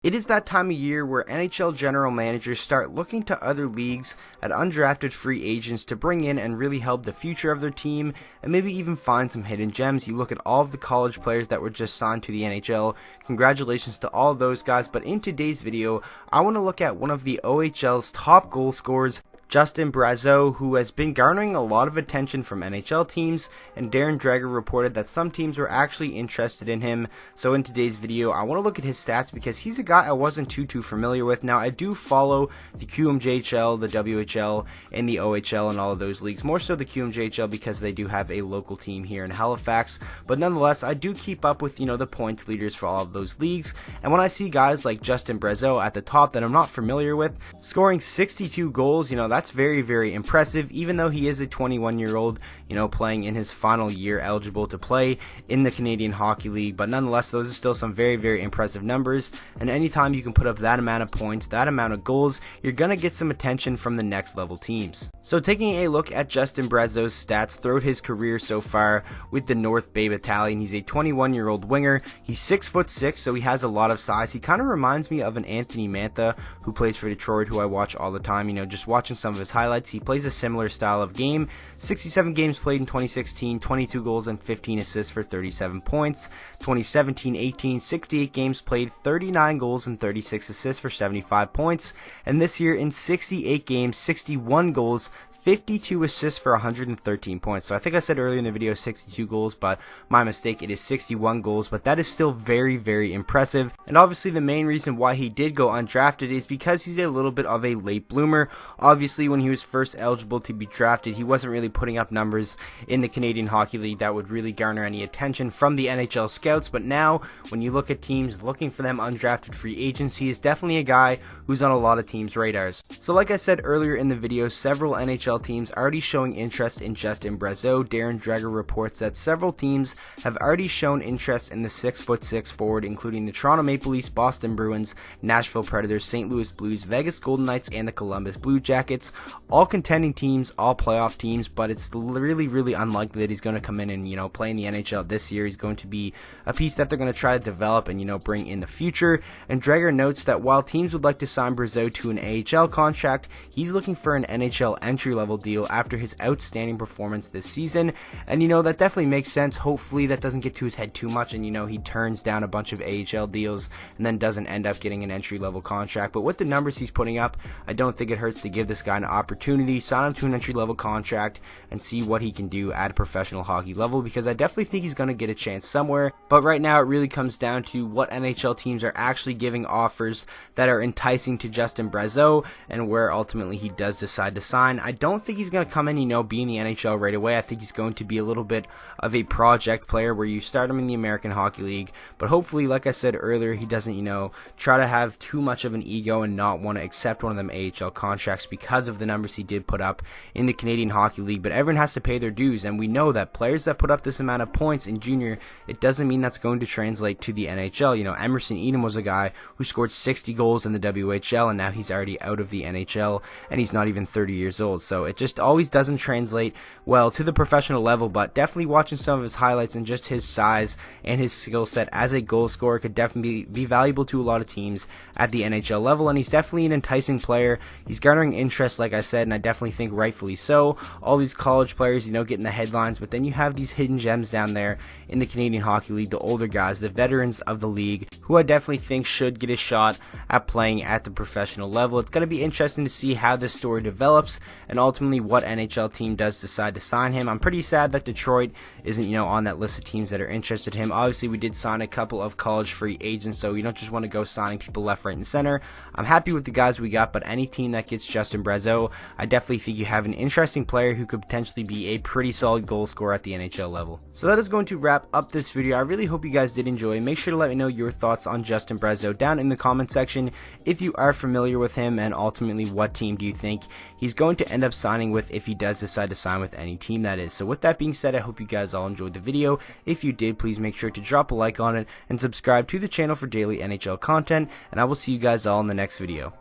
It is that time of year where NHL general managers start looking to other leagues at undrafted free agents to bring in and really help the future of their team and maybe even find some hidden gems. You look at all of the college players that were just signed to the NHL. Congratulations to all of those guys. But in today's video, I want to look at one of the OHL's top goal scorers, Justin Brazeau, who has been garnering a lot of attention from NHL teams, and Darren Dreger reported that some teams were actually interested in him. So in today's video, I want to look at his stats because he's a guy I wasn't too familiar with. Now, I do follow the QMJHL, the WHL, and the OHL and all of those leagues, more so the QMJHL because they do have a local team here in Halifax, but nonetheless, I do keep up with, the points leaders for all of those leagues, and when I see guys like Justin Brazeau at the top that I'm not familiar with, scoring 62 goals, that's very impressive, even though he is a 21-year-old, playing in his final year eligible to play in the Canadian Hockey League. But nonetheless, those are still some very impressive numbers, and anytime you can put up that amount of points, that amount of goals, you're gonna get some attention from the next level teams. So taking a look at Justin Brazeau's stats throughout his career so far with the North Bay Battalion, he's a 21-year-old winger. He's 6'6", so he has a lot of size. He kind of reminds me of an Anthony Mantha who plays for Detroit, who I watch all the time. Just watching some of his highlights, he plays a similar style of game. 67 games played in 2016, 22 goals and 15 assists for 37 points. 2017-18, 68 games played, 39 goals and 36 assists for 75 points. And this year in 68 games, 61 goals, 52 assists for 113 points. So I think I said earlier in the video 62 goals, but my mistake, it is 61 goals, but that is still very impressive. And obviously the main reason why he did go undrafted is because he's a little bit of a late bloomer. Obviously when he was first eligible to be drafted, he wasn't really putting up numbers in the Canadian Hockey League that would really garner any attention from the NHL scouts, but now when you look at teams looking for them undrafted free agents, he is definitely a guy who's on a lot of teams' radars. So like I said earlier in the video, several NHL teams already showing interest in Justin Brazeau. Darren Dreger reports that several teams have already shown interest in the 6'6" forward, including the Toronto Maple Leafs, Boston Bruins, Nashville Predators, St. Louis Blues, Vegas Golden Knights, and the Columbus Blue Jackets. All contending teams, all playoff teams, but it's really unlikely that he's going to come in and play in the NHL this year. He's going to be a piece that they're going to try to develop and bring in the future. And Dreger notes that while teams would like to sign Brazeau to an AHL contract, he's looking for an NHL entry-level deal after his outstanding performance this season. And that definitely makes sense. Hopefully that doesn't get to his head too much and he turns down a bunch of AHL deals and then doesn't end up getting an entry-level contract. But with the numbers he's putting up, I don't think it hurts to give this guy an opportunity, sign him to an entry-level contract, and see what he can do at a professional hockey level, because I definitely think he's going to get a chance somewhere. But right now it really comes down to what NHL teams are actually giving offers that are enticing to Justin Brazeau and where ultimately he does decide to sign. I don't think he's going to come in, be in the NHL right away. I think he's going to be a little bit of a project player where you start him in the American Hockey League, but hopefully, like I said earlier, he doesn't, try to have too much of an ego and not want to accept one of them AHL contracts because of the numbers he did put up in the Canadian Hockey League. But everyone has to pay their dues, and we know that players that put up this amount of points in junior, it doesn't mean that's going to translate to the NHL. Emerson Edom was a guy who scored 60 goals in the WHL, and now he's already out of the NHL, and he's not even 30 years old. So it just always doesn't translate well to the professional level. But definitely watching some of his highlights and just his size and his skill set as a goal scorer could definitely be valuable to a lot of teams at the NHL level, and he's definitely an enticing player. He's garnering interest, like I said, and I definitely think rightfully so. All these college players, getting the headlines, but then you have these hidden gems down there in the Canadian Hockey League, the older guys, the veterans of the league, who I definitely think should get a shot at playing at the professional level. It's going to be interesting to see how this story develops and ultimately what NHL team does decide to sign him. I'm pretty sad that Detroit isn't, on that list of teams that are interested in him. Obviously, we did sign a couple of college free agents, so you don't just want to go signing people left, right, and center. I'm happy with the guys we got, but any team that gets Justin Brazeau, I definitely think you have an interesting player who could potentially be a pretty solid goal scorer at the NHL level. So that is going to wrap up this video. I really hope you guys did enjoy. Make sure to let me know your thoughts on Justin Brazeau down in the comment section if you are familiar with him, and ultimately what team do you think he's going to end up signing with if he does decide to sign with any team, that is. So with that being said, I hope you guys all enjoyed the video. If you did, please make sure to drop a like on it and subscribe to the channel for daily NHL content, and I will see you guys all in the next video.